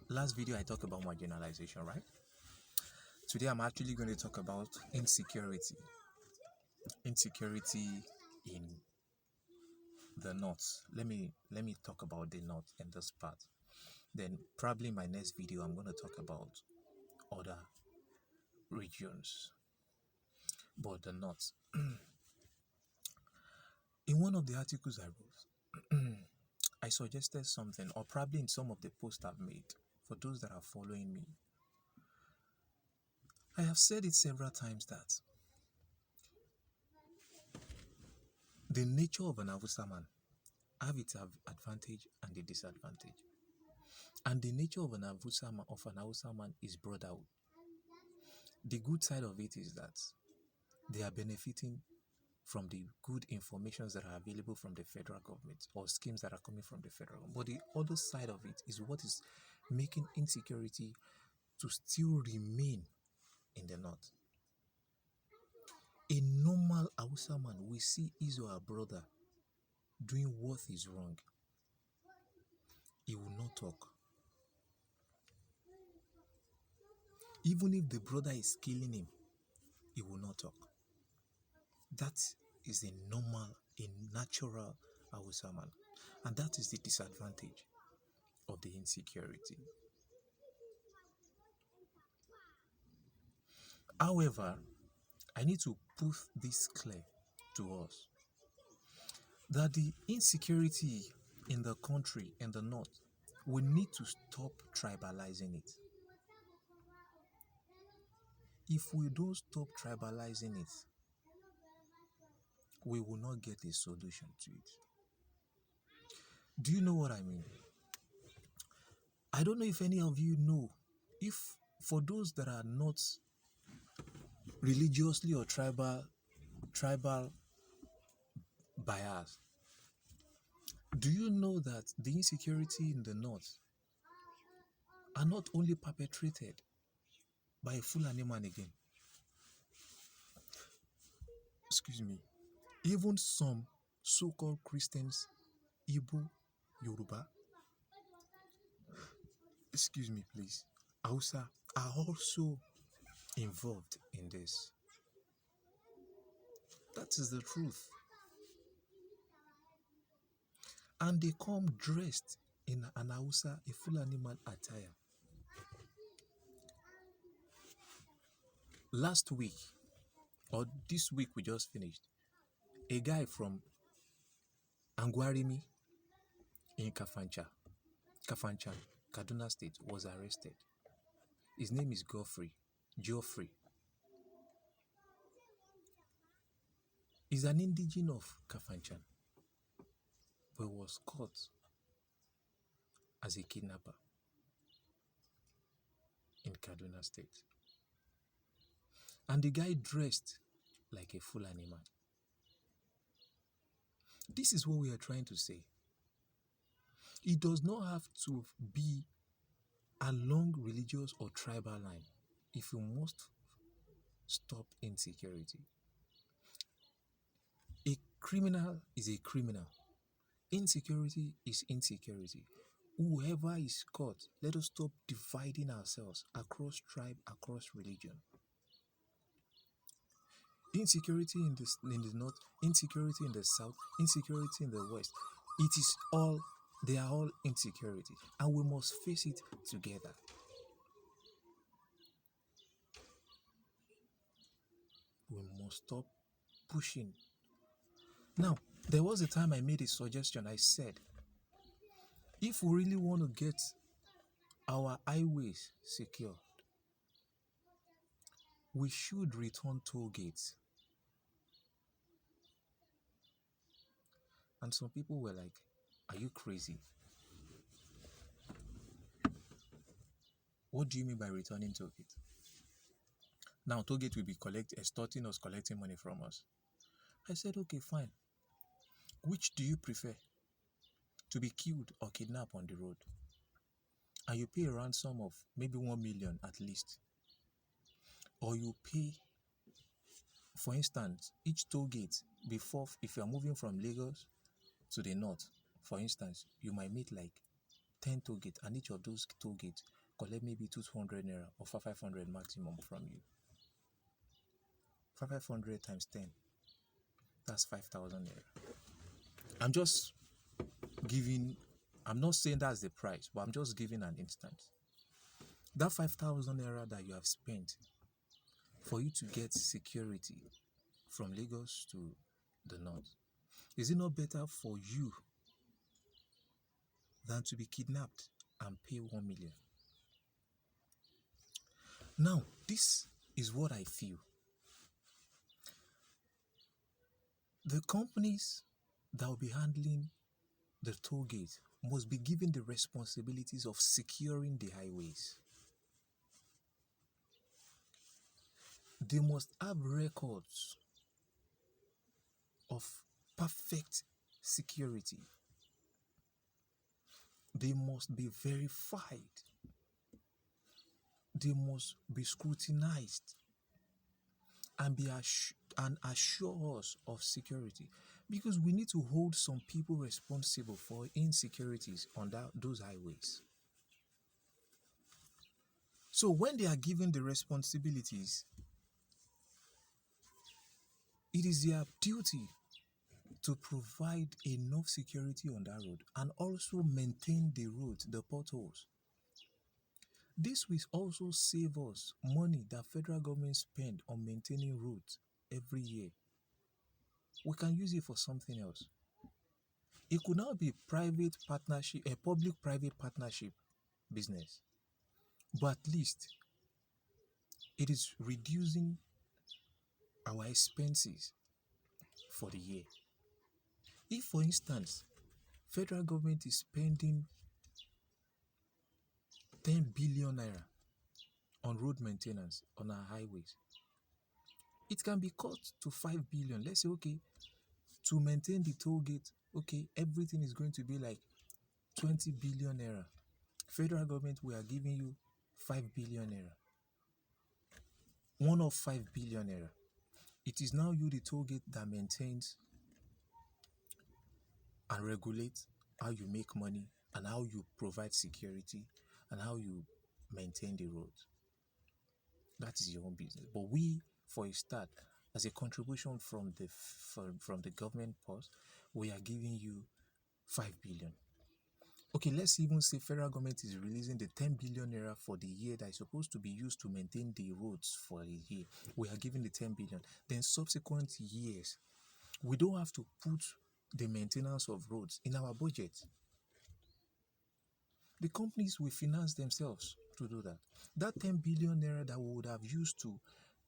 last video I talked about marginalization, right? Today I'm actually going to talk about insecurity. Insecurity in the north. Let me talk about the north in this part. Then probably in my next video I'm going to talk about other regions. But the north. In one of the articles I wrote, I suggested something, or probably in some of the posts I've made, for those that are following me. I have said it several times that the nature of an Hausa man have its advantage and the disadvantage. And the nature of an Hausa man is brotherhood. The good side of it is that they are benefiting from the good informations that are available from the federal government or schemes that are coming from the federal government. But the other side of it is what is making insecurity to still remain in the north. A normal Hausa man will see his or her brother doing what is wrong. He will not talk. Even if the brother is killing him, he will not talk. That is a natural Hausa man. And that is the disadvantage of the insecurity. However, I need to put this clear to us that the insecurity in the country, in the north, we need to stop tribalizing it. If we don't stop tribalizing it, we will not get a solution to it. Do you know what I mean? I don't know if any of you know, if for those that are not religiously or tribal biased, do you know that the insecurity in the north are not only perpetrated by a Fulani man again? Excuse me. Even some so-called Christians, Igbo, Yoruba, excuse me please, Hausa, are also involved in this. That is the truth. And they come dressed in an Hausa, a Fulani man attire. Last week, or this week we just finished, a guy from Angwarimi in Kafanchan, Kaduna State, was arrested. His name is Geoffrey. He's an indigene of Kafanchan, but was caught as a kidnapper in Kaduna State. And the guy dressed like a Fulani man. This is what we are trying to say. It does not have to be along religious or tribal line if you must stop insecurity. A criminal is a criminal. Insecurity is insecurity. Whoever is caught, let us stop dividing ourselves across tribe, across religion. Insecurity in the north, insecurity in the south, insecurity in the west. They are all insecurity, and we must face it together. We must stop pushing. Now, there was a time I made a suggestion. I said, if we really want to get our highways secured, we should return toll gates. And some people were like, are you crazy? What do you mean by returning toll gate? Now toll gate will be extorting us, collecting money from us. I said, okay, fine. Which do you prefer? To be killed or kidnapped on the road? And you pay a ransom of maybe 1 million at least. Or you pay, for instance, each toll gate if you are moving from Lagos to the north, for instance, you might meet like 10 toll gates, and each of those toll gates collect maybe 200 naira or 500 maximum from you. 500 times 10, that's 5,000 naira. I'm just giving, I'm not saying that's the price, but I'm just giving an instance. That 5,000 naira that you have spent for you to get security from Lagos to the north, is it not better for you than to be kidnapped and pay 1 million? Now, this is what I feel. The companies that will be handling the toll gate must be given the responsibilities of securing the highways. They must have records of perfect security. They must be verified. They must be scrutinized and and assure us of security, because we need to hold some people responsible for insecurities on those highways. So when they are given the responsibilities, it is their duty to provide enough security on that road and also maintain the roads, the potholes. This will also save us money that federal government spend on maintaining roads every year. We can use it for something else. It could now be private partnership, a public-private partnership business, but at least it is reducing our expenses for the year. If, for instance, federal government is spending 10 billion naira on road maintenance on our highways, it can be cut to 5 billion. Let's say, okay, to maintain the toll gate, okay, everything is going to be like 20 billion naira. Federal government, we are giving you 5 billion naira. One of 5 billion naira. It is now you, the toll gate, that maintains and regulates how you make money and how you provide security and how you maintain the road. That is your own business. But we, for a start, as a contribution from the government purse, we are giving you 5 billion. Okay, let's even say federal government is releasing the 10 billion naira for the year that is supposed to be used to maintain the roads for a year. We are giving the 10 billion. Then subsequent years, we don't have to put the maintenance of roads in our budget. The companies will finance themselves to do that. That 10 billion naira that we would have used to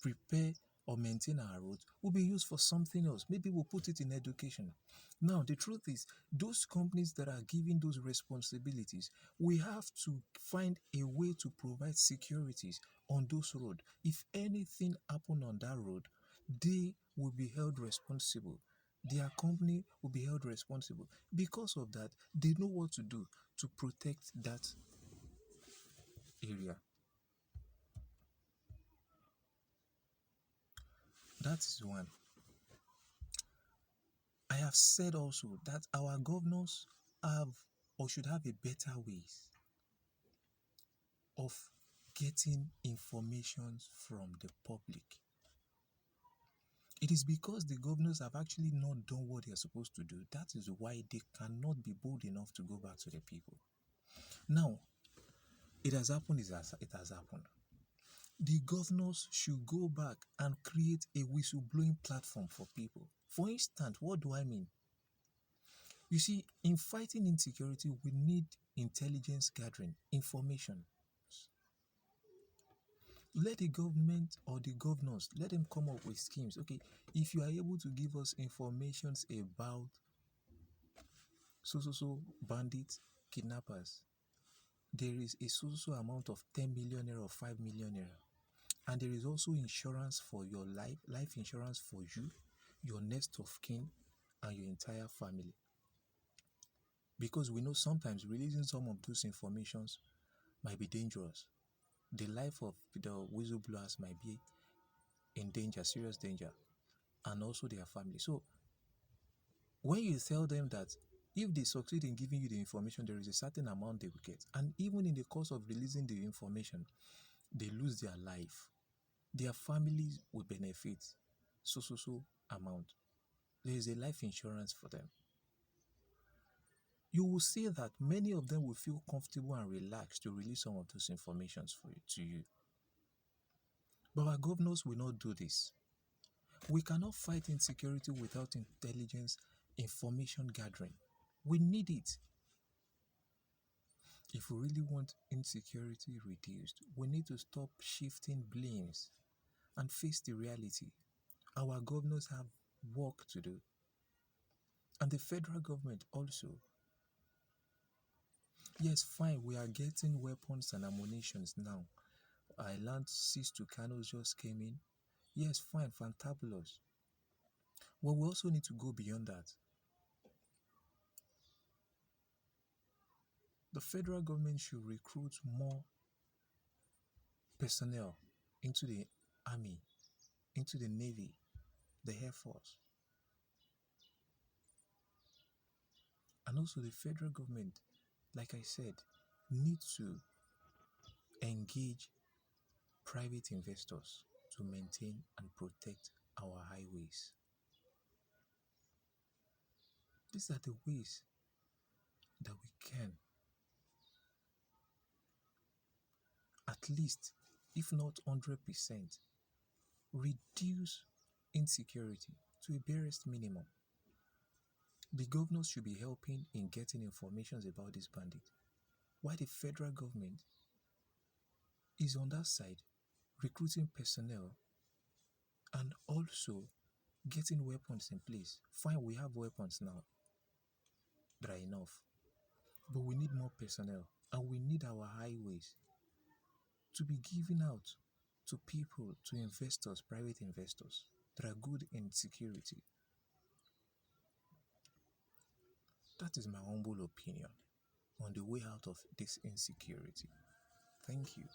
prepare or maintain our roads will be used for something else. Maybe we'll put it in education. Now, the truth is, those companies that are giving those responsibilities, we have to find a way to provide securities on those roads. If anything happen on that road, they will be held responsible. Their company will be held responsible. Because of that, they know what to do to protect that area. That is one. I have said also that our governors have or should have a better ways of getting information from the public. It is because the governors have actually not done what they are supposed to do. That is why they cannot be bold enough to go back to the people. Now, it has happened, it has happened. The governors should go back and create a whistleblowing platform for people. For instance, what do I mean? You see, in fighting insecurity, we need intelligence gathering, information. Let the government or the governors, let them come up with schemes. Okay, if you are able to give us informations about so bandits, kidnappers, there is a so amount of 10 million naira or 5 million naira. And there is also insurance for your life insurance for you, your next of kin, and your entire family. Because we know sometimes releasing some of those informations might be dangerous. The life of the whistleblowers might be in danger, serious danger, and also their family. So when you tell them that If they succeed in giving you the information, there is a certain amount they will get. And even in the course of releasing the information, they lose their life. Their families will benefit so amount. There is a life insurance for them. You will see that many of them will feel comfortable and relaxed to release some of those informations for you, to you. But our governors will not do this. We cannot fight insecurity without intelligence information gathering. We need it. If we really want insecurity reduced, we need to stop shifting blames and face the reality. Our governors have work to do, and the federal government also. Yes, fine, we are getting weapons and ammunitions now. I learned 6 Tucanos just came in. Yes, fine, fantabulous. But we also need to go beyond that. The federal government should recruit more personnel into the army, into the navy, the air force, and also the federal government, like I said, need to engage private investors to maintain and protect our highways. These are the ways that we can, at least, if not 100%, reduce insecurity to a barest minimum. The governors should be helping in getting information about this bandit, while the federal government is on that side recruiting personnel and also getting weapons in place. Fine, we have weapons now that are enough, but we need more personnel and we need our highways to be given out to people, to investors, private investors that are good in security. That is my humble opinion on the way out of this insecurity. Thank you.